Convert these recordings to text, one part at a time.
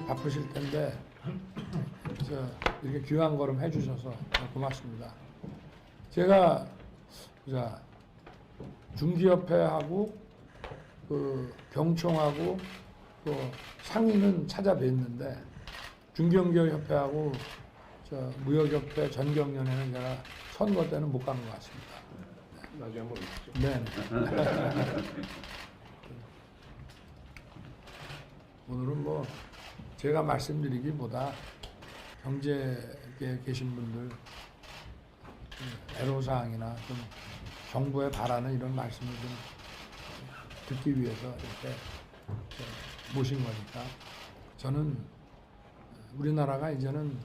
많이 바쁘실 텐데 이렇게 귀한 걸음 해주셔서 고맙습니다. 제가 중기협회하고 그 경총하고 또 상인은 찾아뵀는데 중견기업협회하고 무역협회 전경련회는 제가 선거 때는 못 간 것 같습니다. 나중에 한번 오시죠. 네. 오늘은 뭐 제가 말씀드리기보다 경제계에 계신 분들 애로사항이나 좀 정부에 바라는 이런 말씀을 좀 듣기 위해서 이렇게 모신 거니까 저는 우리나라가 이제는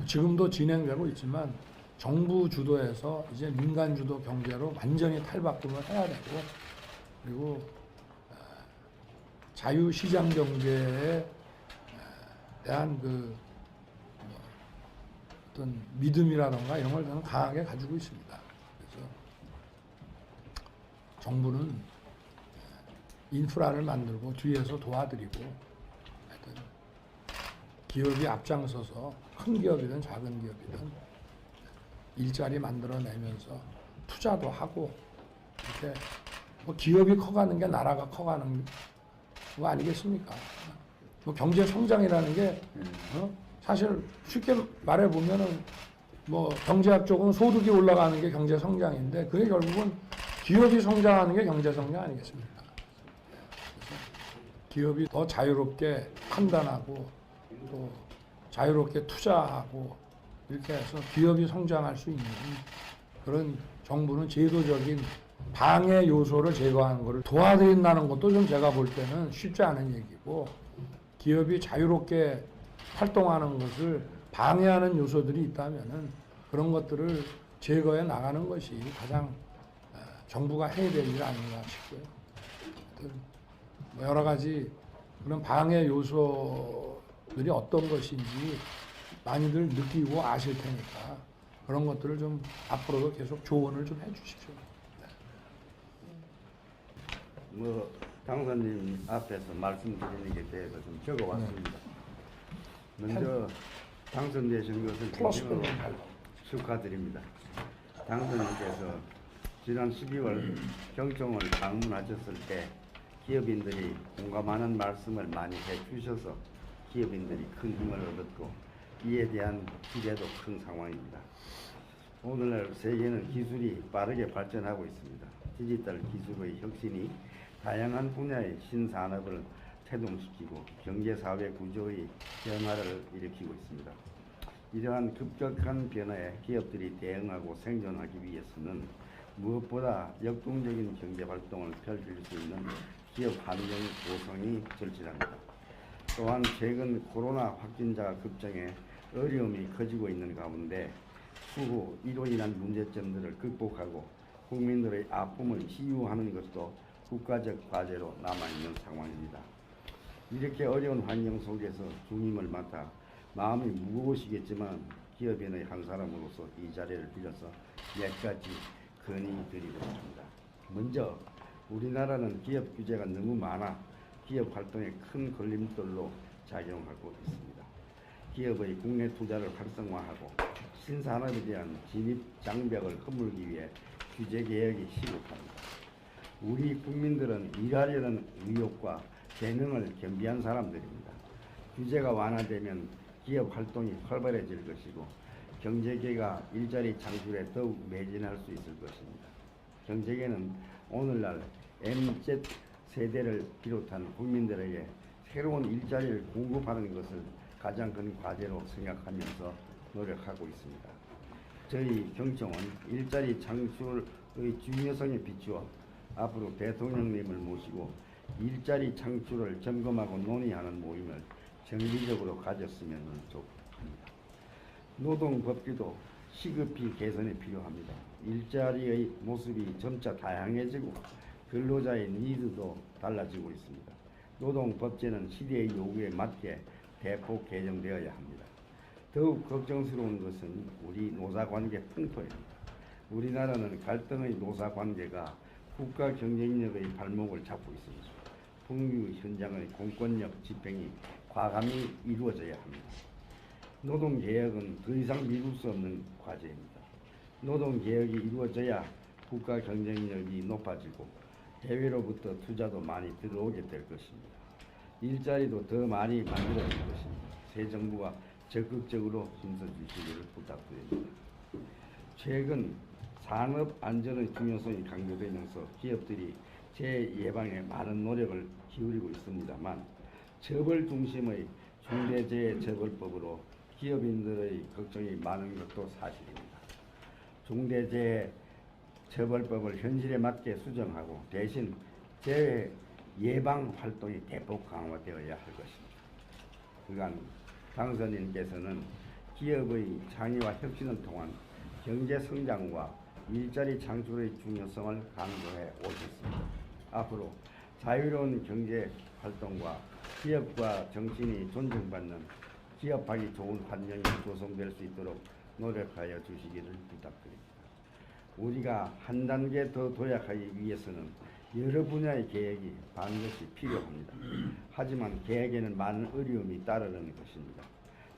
지금도 진행되고 있지만 정부 주도에서 이제 민간 주도 경제로 완전히 탈바꿈을 해야 되고 그리고 자유시장 경제에 대한 그 어떤 믿음이라던가 이런 걸 저는 강하게 가지고 있습니다. 그래서 정부는 인프라를 만들고 뒤에서 도와드리고 하여튼 기업이 앞장서서 큰 기업이든 작은 기업이든 일자리 만들어내면서 투자도 하고 이렇게 뭐 기업이 커가는 게 나라가 커가는 거 아니겠습니까? 뭐 경제 성장이라는 게 사실 쉽게 말해 보면은 뭐 경제학 쪽은 소득이 올라가는 게 경제 성장인데 그게 결국은 기업이 성장하는 게 경제 성장 아니겠습니까? 기업이 더 자유롭게 판단하고 또 자유롭게 투자하고 이렇게 해서 기업이 성장할 수 있는 그런 정부는 제도적인 방해 요소를 제거하는 것을 도와드린다는 것도 좀 제가 볼 때는 쉽지 않은 얘기고 기업이 자유롭게 활동하는 것을 방해하는 요소들이 있다면은 그런 것들을 제거해 나가는 것이 가장 정부가 해야 될 일 아닌가 싶고요. 뭐 여러 가지 그런 방해 요소들이 어떤 것인지 많이들 느끼고 아실 테니까 그런 것들을 좀 앞으로도 계속 조언을 좀 해주십시오. 뭐 당선님 앞에서 말씀드리는 게 대해서 좀 적어왔습니다. 먼저 당선되신 것을 진심으로 축하드립니다. 당선인께서 지난 12월 경총을 방문하셨을 때 기업인들이 공감하는 말씀을 많이 해주셔서 기업인들이 큰 힘을 얻었고 이에 대한 기대도 큰 상황입니다. 오늘날 세계는 기술이 빠르게 발전하고 있습니다. 디지털 기술의 혁신이 다양한 분야의 신산업을 태동시키고 경제사회 구조의 변화를 일으키고 있습니다. 이러한 급격한 변화에 기업들이 대응하고 생존하기 위해서는 무엇보다 역동적인 경제활동을 펼칠 수 있는 기업 환경 조성이 절실합니다. 또한 최근 코로나 확진자가 급증해 어려움이 커지고 있는 가운데 추후 이로 인한 문제점들을 극복하고 국민들의 아픔을 치유하는 것도 국가적 과제로 남아있는 상황입니다. 이렇게 어려운 환경 속에서 중임을 맡아 마음이 무거우시겠지만 기업인의 한 사람으로서 이 자리를 빌어서 몇 가지 건의드리고 싶습니다. 먼저 우리나라는 기업 규제가 너무 많아 기업 활동에 큰 걸림돌로 작용하고 있습니다. 기업의 국내 투자를 활성화하고 신산업에 대한 진입 장벽을 허물기 위해 규제 개혁이 시급합니다. 우리 국민들은 일하려는 의욕과 재능을 겸비한 사람들입니다. 규제가 완화되면 기업 활동이 활발해질 것이고 경제계가 일자리 창출에 더욱 매진할 수 있을 것입니다. 경제계는 오늘날 MZ 세대를 비롯한 국민들에게 새로운 일자리를 공급하는 것을 가장 큰 과제로 생각하면서 노력하고 있습니다. 저희 경총은 일자리 창출의 중요성에 비추어 앞으로 대통령님을 모시고 일자리 창출을 점검하고 논의하는 모임을 정기적으로 가졌으면 좋겠습니다. 노동법규도 시급히 개선이 필요합니다. 일자리의 모습이 점차 다양해지고 근로자의 니즈도 달라지고 있습니다. 노동법제는 시대의 요구에 맞게 대폭 개정되어야 합니다. 더욱 걱정스러운 것은 우리 노사관계 풍토입니다. 우리나라는 갈등의 노사관계가 국가 경쟁력의 발목을 잡고 있습니다. 풍류 현장의 공권력 집행이 과감히 이루어져야 합니다. 노동개혁은 더 이상 미룰 수 없는 과제입니다. 노동개혁이 이루어져야 국가 경쟁력이 높아지고 해외로부터 투자도 많이 들어오게 될 것입니다. 일자리도 더 많이 만들어질 것입니다. 새 정부가 적극적으로 힘써주시기를 부탁드립니다. 최근 산업 안전의 중요성이 강조되면서 기업들이 재예방에 많은 노력을 기울이고 있습니다만 처벌 중심의 중대재해처벌법으로 기업인들의 걱정이 많은 것도 사실입니다. 중대재해처벌법을 현실에 맞게 수정하고 대신 재해 예방 활동이 대폭 강화되어야 할 것입니다. 그간 당선인께서는 기업의 창의와 혁신을 통한 경제 성장과 일자리 창출의 중요성을 강조해 오셨습니다. 앞으로 자유로운 경제 활동과 기업과 정신이 존중받는 기업하기 좋은 환경이 조성될 수 있도록 노력하여 주시기를 부탁드립니다. 우리가 한 단계 더 도약하기 위해서는 여러 분야의 계획이 반드시 필요합니다. 하지만 계획에는 많은 어려움이 따르는 것입니다.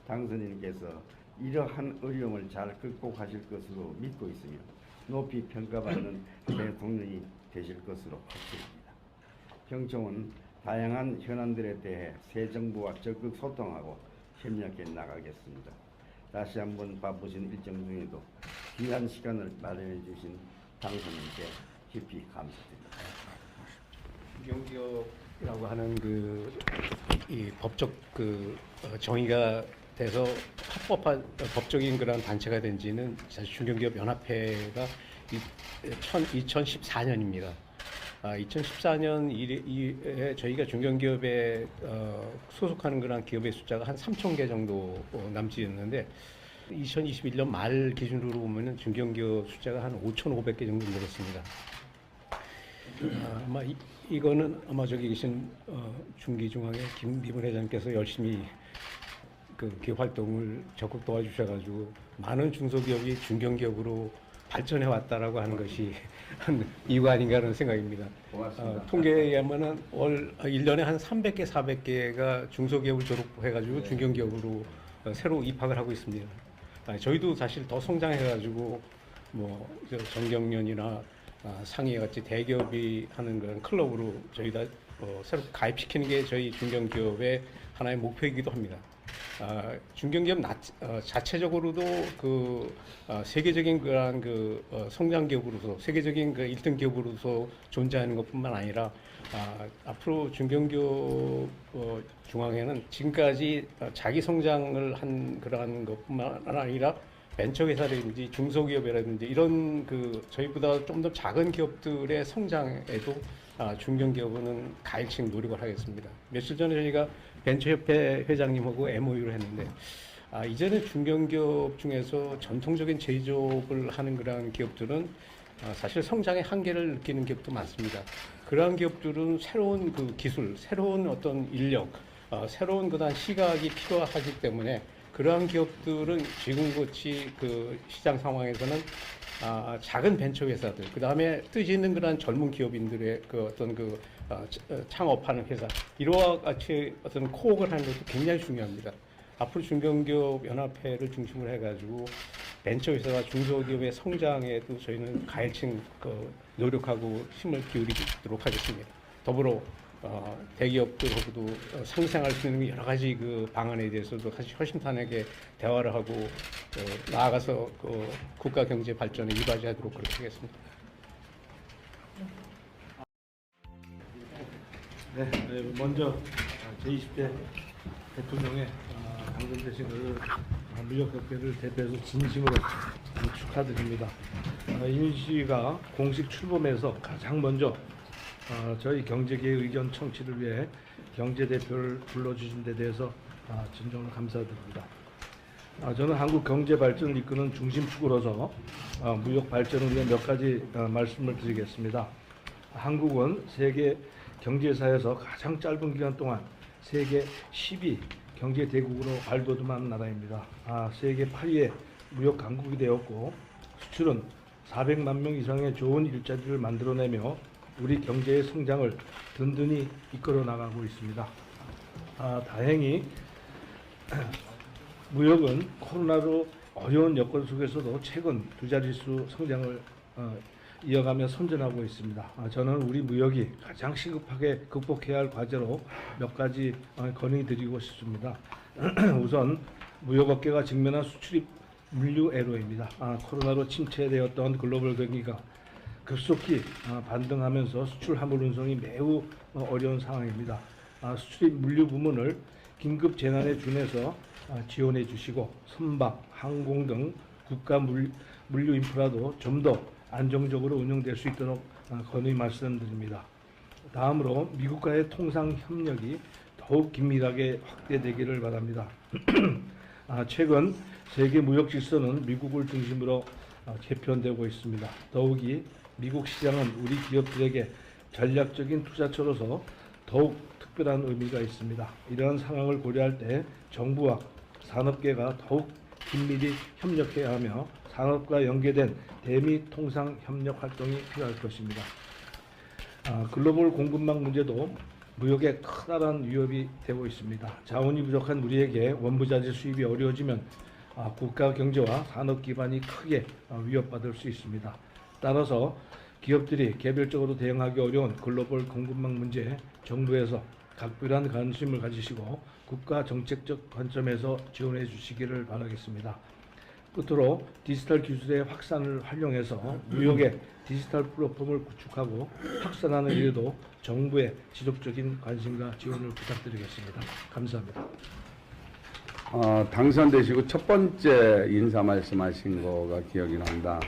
당선인께서 이러한 어려움을 잘 극복하실 것으로 믿고 있으며 높이 평가받는 대통령이 되실 것으로 확신합니다. 경총은 다양한 현안들에 대해 새 정부와 적극 소통하고 협력해 나가겠습니다. 다시 한번 바쁘신 일정 중에도 귀한 시간을 마련해 주신 당선인께 깊이 감사드립니다. 중견기업이라고 하는 이 법적 정의가 돼서 합법한 법적인 그런 단체가 된 지는 사실 중견기업 연합회가 2014년입니다. 2014년 이래 저희가 중견기업에 소속하는 그런 기업의 숫자가 한 3,000개 정도 남짓이었는데 2021년 말 기준으로 보면은 중견기업 숫자가 한 5,500개 정도 늘었습니다. 아마 이거는 아마 저기 계신 중기중앙의 김미분 회장께서 열심히 그 기업 활동을 적극 도와주셔가지고 많은 중소기업이 중견기업으로 발전해 왔다라고 하는 것이 한 이유가 아닌가 하는 생각입니다. 고맙습니다. 통계에 의하면은 1년에 한 300개, 400개가 중소기업을 졸업해가지고 중견기업으로 새로 입학을 하고 있습니다. 저희도 사실 더 성장해가지고 저 정경련이나 상해 같이 대기업이 하는 그런 클럽으로 저희 다 새로 가입시키는 게 저희 중견기업의 하나의 목표이기도 합니다. 중견기업 자체적으로도 세계적인 그런 성장 기업으로서 세계적인 1등 기업으로서 존재하는 것뿐만 아니라 앞으로 중견기업 중앙에는 지금까지 자기 성장을 한 그러한 것뿐만 아니라 벤처회사라든지 중소기업이라든지 이런 저희보다 좀 더 작은 기업들의 성장에도 중견기업은 가일층 노력을 하겠습니다. 며칠 전에 저희가 벤처협회 회장님하고 MOU를 했는데 이제는 중견기업 중에서 전통적인 제조업을 하는 그러한 기업들은 사실 성장의 한계를 느끼는 기업도 많습니다. 그러한 기업들은 새로운 기술, 새로운 어떤 인력, 새로운 그다음 시각이 필요하기 때문에 그러한 기업들은 지금같이 시장 상황에서는 작은 벤처 회사들, 그 다음에 뜻이 있는 그런 젊은 기업인들의 창업하는 회사, 이와 같이 어떤 코업을 하는 것도 굉장히 중요합니다. 앞으로 중견기업 연합회를 중심으로 해가지고 벤처 회사와 중소기업의 성장에도 저희는 가일층 노력하고 힘을 기울이도록 하겠습니다. 더불어 대기업들하고도 상생할 수 있는 여러 가지 방안에 대해서도 같이 허심탄회하게 대화를 하고 나아가서 국가 경제 발전에 이바지하도록 그렇게 하겠습니다. 네, 먼저 제20대 대통령의 당선되신 것을 무역협회를 대표해서 진심으로 축하드립니다. 임 씨가 공식 출범해서 가장 먼저 저희 경제계의 의견 청취를 위해 경제대표를 불러주신 데 대해서 진정으로 감사드립니다. 저는 한국 경제 발전을 이끄는 중심축으로서 무역 발전을 위해 몇 가지 말씀을 드리겠습니다. 한국은 세계 경제사에서 가장 짧은 기간 동안 세계 10위 경제 대국으로 발돋움한 나라입니다. 세계 8위의 무역 강국이 되었고 수출은 400만 명 이상의 좋은 일자리를 만들어내며 우리 경제의 성장을 든든히 이끌어 나가고 있습니다. 다행히 무역은 코로나로 어려운 여건 속에서도 최근 두 자릿수 성장을 이어가며 선전하고 있습니다. 저는 우리 무역이 가장 시급하게 극복해야 할 과제로 몇 가지 건의드리고 싶습니다. 우선 무역업계가 직면한 수출입 물류 애로입니다. 코로나로 침체되었던 글로벌 경기가 급속히 반등하면서 수출 화물 운송이 매우 어려운 상황입니다. 수출입 물류 부문을 긴급 재난에 준해서 지원해 주시고 선박, 항공 등 국가 물류 인프라도 좀 더 안정적으로 운영될 수 있도록 건의 말씀드립니다. 다음으로 미국과의 통상 협력이 더욱 긴밀하게 확대되기를 바랍니다. 최근 세계 무역 질서는 미국을 중심으로 개편되고 있습니다. 더욱이 미국 시장은 우리 기업들에게 전략적인 투자처로서 더욱 특별한 의미가 있습니다. 이러한 상황을 고려할 때 정부와 산업계가 더욱 긴밀히 협력해야 하며 산업과 연계된 대미 통상 협력 활동이 필요할 것입니다. 글로벌 공급망 문제도 무역에 커다란 위협이 되고 있습니다. 자원이 부족한 우리에게 원부자재 수입이 어려워지면 국가 경제와 산업 기반이 크게 위협받을 수 있습니다. 따라서 기업들이 개별적으로 대응하기 어려운 글로벌 공급망 문제에 정부에서 각별한 관심을 가지시고 국가 정책적 관점에서 지원해 주시기를 바라겠습니다. 끝으로 디지털 기술의 확산을 활용해서 무역의 디지털 플랫폼을 구축하고 확산하는 일에도 정부의 지속적인 관심과 지원을 부탁드리겠습니다. 감사합니다. 당선되시고 첫 번째 인사 말씀하신 거가 기억이 난다.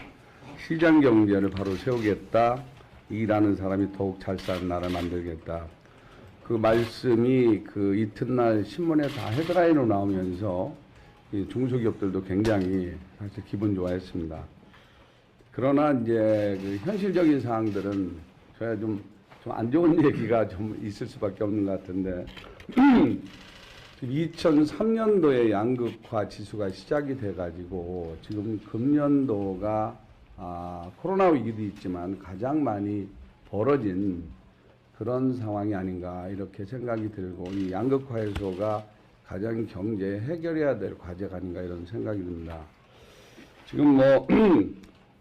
시장 경제를 바로 세우겠다. 일하는 사람이 더욱 잘 사는 나라를 만들겠다. 그 말씀이 그 이튿날 신문에 다 헤드라인으로 나오면서 이 중소기업들도 굉장히 사실 기분 좋아했습니다. 그러나 이제 그 현실적인 사항들은 저야 좀 안 좋은 얘기가 좀 있을 수밖에 없는 것 같은데 2003년도에 양극화 지수가 시작이 돼가지고 지금 금년도가 코로나 위기도 있지만 가장 많이 벌어진 그런 상황이 아닌가 이렇게 생각이 들고 이 양극화 해소가 가장 경제에 해결해야 될 과제가 아닌가 이런 생각이 듭니다. 지금 뭐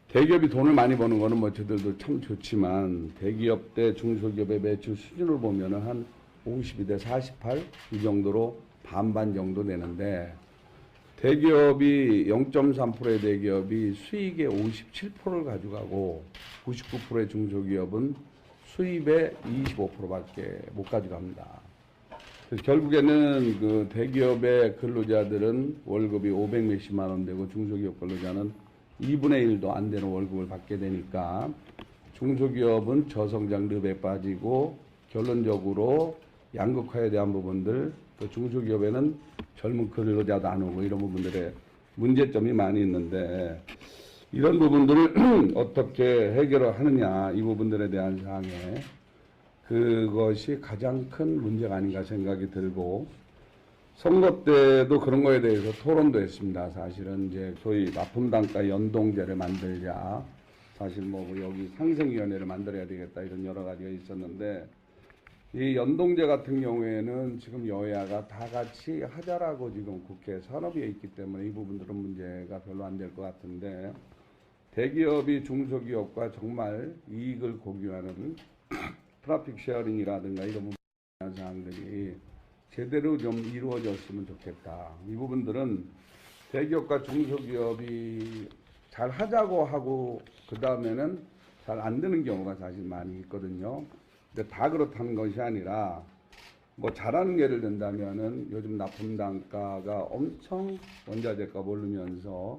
대기업이 돈을 많이 버는 거는 뭐 저들도 참 좋지만 대기업 대 중소기업의 매출 수준을 보면은 한 52대 48 이 정도로 반반 정도 되는데 대기업이 0.3%의 대기업이 수익의 57%를 가져가고 99%의 중소기업은 수입의 25%밖에 못 가져갑니다. 그래서 결국에는 그 대기업의 근로자들은 월급이 500 몇십만 원 되고 중소기업 근로자는 2분의 1도 안 되는 월급을 받게 되니까 중소기업은 저성장 늪에 빠지고 결론적으로 양극화에 대한 부분들 또 중소기업에는 젊은 근로자도 안 오고 이런 부분들에 문제점이 많이 있는데 이런 부분들을 어떻게 해결을 하느냐 이 부분들에 대한 사항에 그것이 가장 큰 문제가 아닌가 생각이 들고 선거 때도 그런 거에 대해서 토론도 했습니다. 사실은 이제 소위 납품단가 연동제를 만들자 사실 뭐 여기 상생위원회를 만들어야 되겠다 이런 여러 가지가 있었는데 이 연동제 같은 경우에는 지금 여야가 다 같이 하자라고 지금 국회 산업위에 있기 때문에 이 부분들은 문제가 별로 안 될 것 같은데 대기업이 중소기업과 정말 이익을 공유하는 트래픽 쉐어링이라든가 이런 부분에 사항들이 제대로 좀 이루어졌으면 좋겠다. 이 부분들은 대기업과 중소기업이 잘 하자고 하고 그 다음에는 잘 안 되는 경우가 사실 많이 있거든요. 근데 다 그렇다는 것이 아니라 뭐 잘하는 예를 든다면은 요즘 납품 단가가 엄청 원자재값 오르면서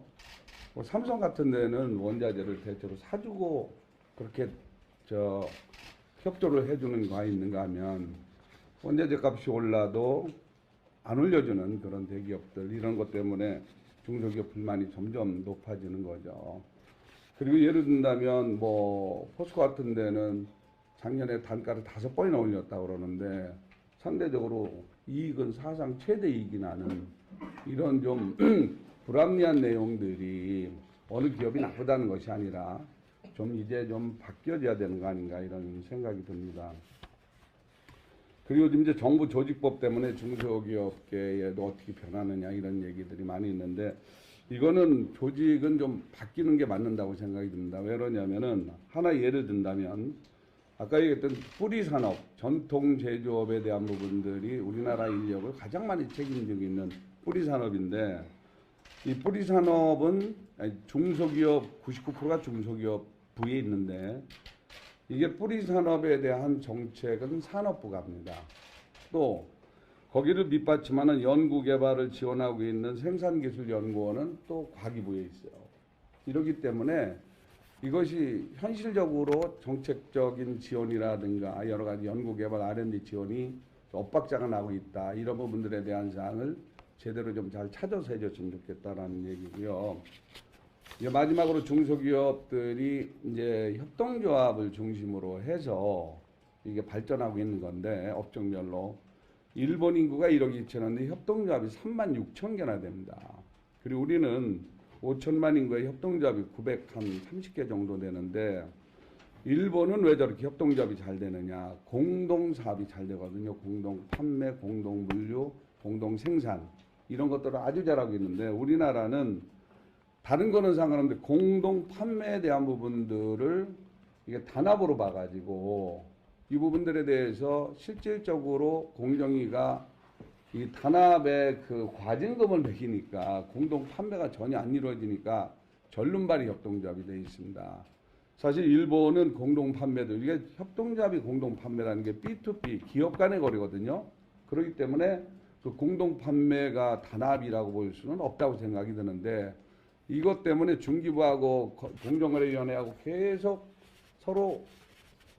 뭐 삼성 같은 데는 원자재를 대체로 사주고 그렇게 협조를 해주는 거 있는가 하면 원자재 값이 올라도 안 올려주는 그런 대기업들 이런 것 때문에 중소기업 불만이 점점 높아지는 거죠. 그리고 예를 든다면 뭐 포스코 같은 데는 작년에 단가를 5번이나 올렸다고 그러는데 상대적으로 이익은 사상 최대 이익이 나는 이런 좀 불합리한 내용들이 어느 기업이 나쁘다는 것이 아니라 좀 이제 좀 바뀌어져야 되는 거 아닌가 이런 생각이 듭니다. 그리고 지금 이제 정부 조직법 때문에 중소기업계에도 어떻게 변하느냐 이런 얘기들이 많이 있는데 이거는 조직은 좀 바뀌는 게 맞는다고 생각이 듭니다. 왜 그러냐면은 하나 예를 든다면 아까 얘기했던 뿌리 산업, 전통 제조업에 대한 부분들이 우리나라 인력을 가장 많이 책임지고 있는 뿌리 산업인데 이 뿌리 산업은 중소기업 99%가 중소기업 부에 있는데 이게 뿌리 산업에 대한 정책은 산업부가 합니다. 또 거기를 밑받침하는 연구개발을 지원하고 있는 생산기술연구원은 또 과기부에 있어요. 이러기 때문에 이것이 현실적으로 정책적인 지원이라든가 여러 가지 연구개발 R&D 지원이 엇박자가 나고 있다. 이런 부분들에 대한 사항을 제대로 좀 잘 찾아서 해줬으면 좋겠다라는 얘기고요. 이제 마지막으로 중소기업들이 이제 협동조합을 중심으로 해서 이게 발전하고 있는 건데 업종별로 일본 인구가 1억 2천인데 협동조합이 3만 6천 개나 됩니다. 그리고 우리는 5천만 인구의 협동조합이 930개 정도 되는데 일본은 왜 저렇게 협동조합이 잘 되느냐? 공동사업이 잘 되거든요. 공동 판매, 공동 물류, 공동 생산 이런 것들을 아주 잘하고 있는데 우리나라는 다른 거는 상관없는데 공동 판매에 대한 부분들을 이게 단합으로 봐가지고 이 부분들에 대해서 실질적으로 공정위가 이 단합의 그 과징금을 매기니까 공동 판매가 전혀 안 이루어지니까 절름발이 협동조합이 되어 있습니다. 사실 일본은 공동 판매도 이게 협동조합이 공동 판매라는 게 B2B 기업 간의 거래거든요. 그렇기 때문에 그 공동 판매가 단합이라고 볼 수는 없다고 생각이 드는데 이것 때문에 중기부하고 공정거래위원회하고 계속 서로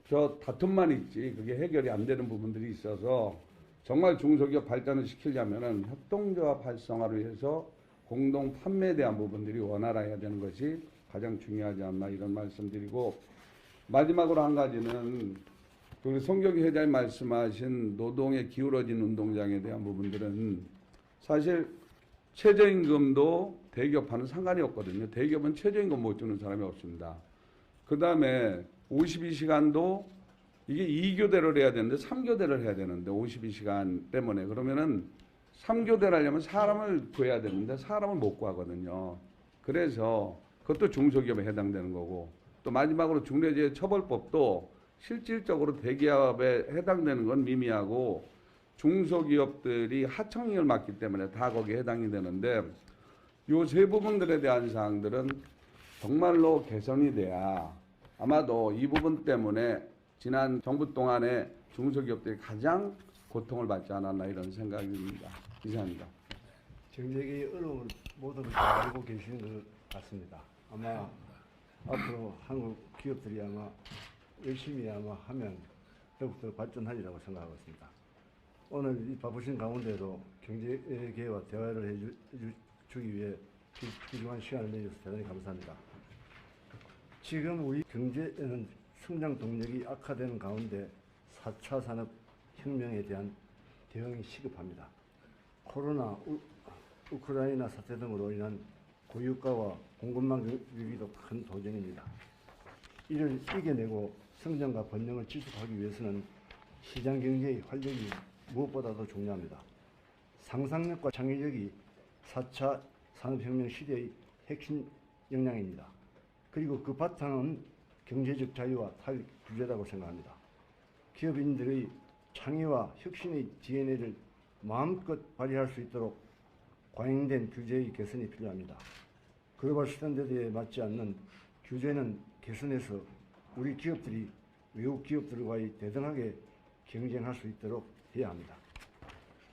저 다툼만 있지 그게 해결이 안 되는 부분들이 있어서 정말 중소기업 발전을 시키려면은 협동조합 활성화를 위해서 공동 판매에 대한 부분들이 원활해야 되는 것이 가장 중요하지 않나 이런 말씀드리고 마지막으로 한 가지는 우리 송경희 회장이 말씀하신 노동에 기울어진 운동장에 대한 부분들은 사실 최저임금도 대기업하는 상관이 없거든요. 대기업은 최저임금 못 주는 사람이 없습니다. 그 다음에 52시간도 이게 2교대를 해야 되는데 3교대를 해야 되는데 52시간 때문에 그러면은 3교대를 하려면 사람을 구해야 되는데 사람을 못 구하거든요. 그래서 그것도 중소기업에 해당되는 거고 또 마지막으로 중대재해처벌법도 실질적으로 대기업에 해당되는 건 미미하고 중소기업들이 하청을 맡기 때문에 다 거기에 해당이 되는데 요 세 부분들에 대한 사항들은 정말로 개선이 돼야 아마도 이 부분 때문에 지난 정부 동안에 중소기업들이 가장 고통을 받지 않았나 이런 생각이 듭니다. 이상입니다. 정책의 어려움을 모두 다 알고 계시는 것 같습니다. 아마 앞으로 한국 기업들이 아마 열심히 아마 하면 더욱더 발전하리라고 생각하고 있습니다. 오늘 이 바쁘신 가운데도 경제계와 대화를 해주기 위해 귀중한 시간을 내주셔서 대단히 감사합니다. 지금 우리 경제는 성장 동력이 악화되는 가운데 4차 산업혁명에 대한 대응이 시급합니다. 코로나, 우크라이나 사태 등으로 인한 고유가와 공급망 위기도 큰 도전입니다. 이를 이겨내고 성장과 번영을 지속하기 위해서는 시장 경제의 활력이 무엇보다도 중요합니다. 상상력과 창의력이 4차 산업혁명 시대의 핵심 역량입니다. 그리고 그 바탕은 경제적 자유와 타협 규제라고 생각합니다. 기업인들의 창의와 혁신의 DNA를 마음껏 발휘할 수 있도록 과잉된 규제의 개선이 필요합니다. 글로벌 스탠다드에 맞지 않는 규제는 개선해서 우리 기업들이 외국 기업들과의 대등하게 경쟁할 수 있도록 해야 합니다.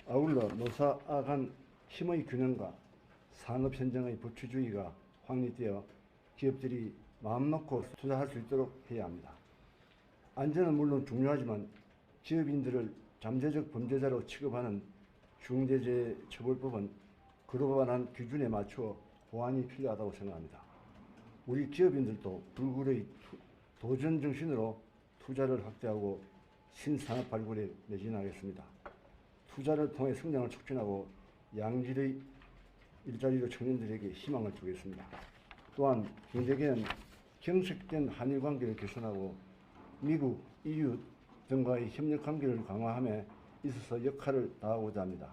아울러 노사아 간 힘의 균형과 산업 현장의 부추주의가 확립되어 기업들이 마음 놓고 투자할 수 있도록 해야 합니다. 안전은 물론 중요하지만 기업인들을 잠재적 범죄자로 취급하는 중대재해처벌법은 글로벌한 기준에 맞추어 보완이 필요하다고 생각합니다. 우리 기업인들도 불굴의 도전 정신으로 투자를 확대하고 신산업 발굴에 매진하겠습니다. 투자를 통해 성장을 촉진하고 양질의 일자리로 청년들에게 희망을 주겠습니다. 또한 경제계는 경색된 한일 관계를 개선하고 미국, EU 등과의 협력 관계를 강화하며 있어서 역할을 다하고자 합니다.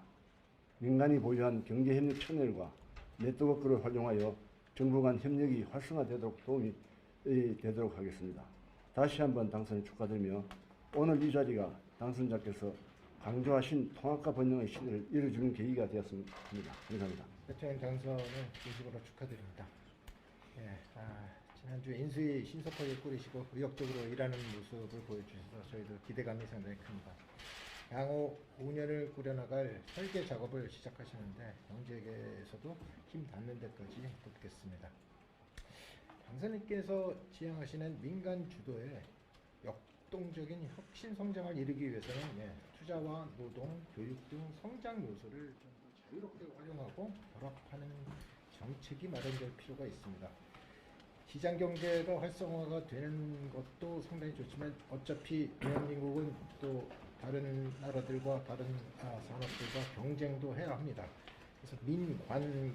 민간이 보유한 경제협력 채널과 네트워크를 활용하여 정부 간 협력이 활성화되도록 도움이 되도록 하겠습니다. 다시 한번 당선을 축하드리며 오늘 이 자리가 당선자께서 강조하신 통합과 번영의 시대를 이뤄주는 계기가 되었습니다. 감사합니다. 대통령 당선을 진심으로 축하드립니다. 예, 지난주 인수위 신속하게 꾸리시고 의욕적으로 일하는 모습을 보여주셔서 저희도 기대감이 상당히 큽니다. 향후 5년을 꾸려나갈 설계 작업을 시작하시는데 경제계에서도 힘 닿는 데까지 돕겠습니다. 당선인께서 지향하시는 민간 주도의 역동적인 혁신 성장을 이루기 위해서는 투자와 노동, 교육 등 성장 요소를 좀 더 자유롭게 활용하고 결합하는 정책이 마련될 필요가 있습니다. 시장 경제가 활성화가 되는 것도 상당히 좋지만 어차피 대한민국은 또 다른 나라들과 다른 산업들과 경쟁도 해야 합니다. 그래서 민관의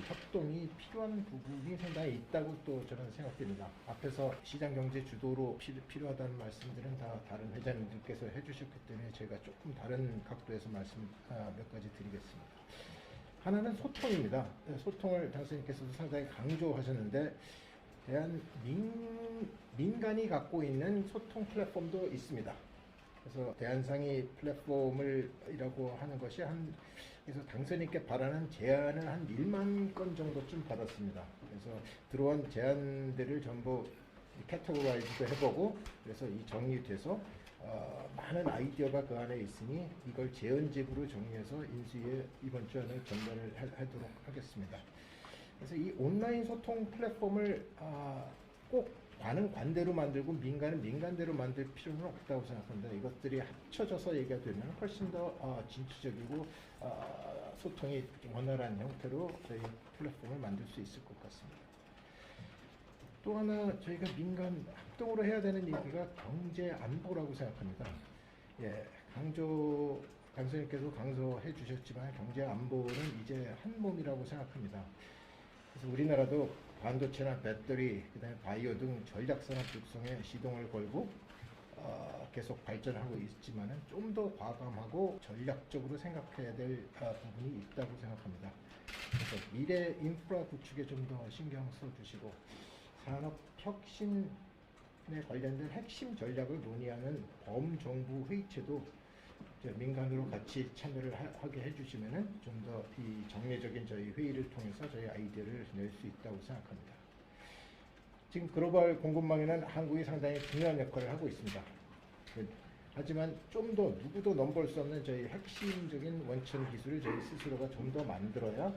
협동이 필요한 부분이 상당히 있다고 또 저는 생각됩니다. 앞에서 시장 경제 주도로 필요하다는 말씀들은 다 다른 회장님들께서 해주셨기 때문에 제가 조금 다른 각도에서 말씀 몇 가지 드리겠습니다. 하나는 소통입니다. 소통을 당선인께서도 상당히 강조하셨는데 민간이 갖고 있는 소통 플랫폼도 있습니다. 그래서 대한상의 플랫폼이라고 하는 것이 그래서 당선인께 바라는 제안을 한 1만 건 정도쯤 받았습니다. 그래서 들어온 제안들을 전부 캐터고라이즈도 해보고 그래서 이 정리돼서 많은 아이디어가 그 안에 있으니 이걸 제언집으로 정리해서 인수위에 이번 주 안에 전달을 하도록 하겠습니다. 그래서 이 온라인 소통 플랫폼을 꼭 관은 관대로 만들고 민간은 민간대로 만들 필요는 없다고 생각합니다. 이것들이 합쳐져서 얘기가 되면 훨씬 더 진취적이고 소통이 원활한 형태로 저희 플랫폼을 만들 수 있을 것 같습니다. 또 하나 저희가 민간 합동으로 해야 되는 얘기가 경제 안보라고 생각합니다. 당선인께서 강조해 주셨지만 경제 안보는 이제 한 몸이라고 생각합니다. 그래서 우리나라도 반도체나 배터리, 그다음에 바이오 등 전략산업 육성에 시동을 걸고 계속 발전하고 있지만은 좀 더 과감하고 전략적으로 생각해야 될 부분이 있다고 생각합니다. 그래서 미래 인프라 구축에 좀 더 신경 써주시고 산업 혁신에 관련된 핵심 전략을 논의하는 범정부 회의체도 민간으로 같이 참여를 하게 해주시면은 좀 더 이 정례적인 저희 회의를 통해서 저희 아이디어를 낼 수 있다고 생각합니다. 지금 글로벌 공급망에는 한국이 상당히 중요한 역할을 하고 있습니다. 하지만 좀 더 누구도 넘볼 수 없는 저희 핵심적인 원천 기술을 저희 스스로가 좀 더 만들어야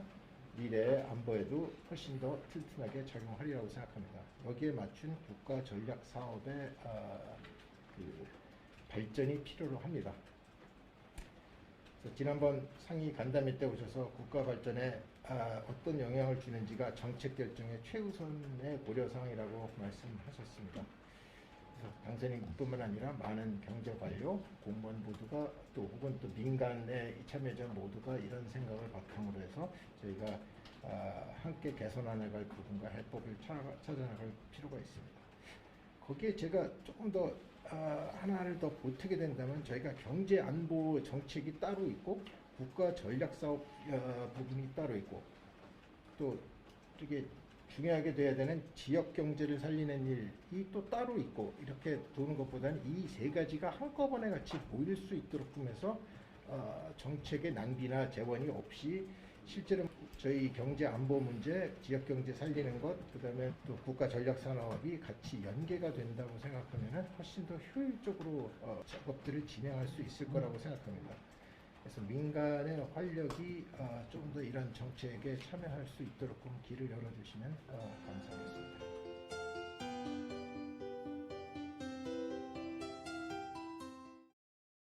미래 안보에도 훨씬 더 튼튼하게 작용하리라고 생각합니다. 여기에 맞춘 국가 전략 사업의 발전이 필요로 합니다. 지난번 상임 간담회 때 오셔서 국가 발전에 어떤 영향을 주는지가 정책 결정의 최우선의 고려사항이라고 말씀하셨습니다. 그래서 당선인뿐만 아니라 많은 경제 관료, 공무원 모두가 또 혹은 또 민간의 참여자 모두가 이런 생각을 바탕으로 해서 저희가 함께 개선해나갈 부분과 해법을 찾아나갈 필요가 있습니다. 거기에 제가 조금 더 하나를 더 보태게 된다면 저희가 경제 안보 정책이 따로 있고 국가 전략 사업 부분이 따로 있고 또 이게 중요하게 돼야 되는 지역 경제를 살리는 일이 또 따로 있고 이렇게 도는 것보다는 이 세 가지가 한꺼번에 같이 모일 수 있도록 하면서 정책의 낭비나 재원이 없이 실제로 저희 경제 안보 문제, 지역 경제 살리는 것, 그다음에 또 국가 전략 산업이 같이 연계가 된다고 생각하면 훨씬 더 효율적으로 작업들을 진행할 수 있을 거라고 생각합니다. 그래서 민간의 활력이 좀 더 이런 정책에 참여할 수 있도록 길을 열어주시면 감사하겠습니다.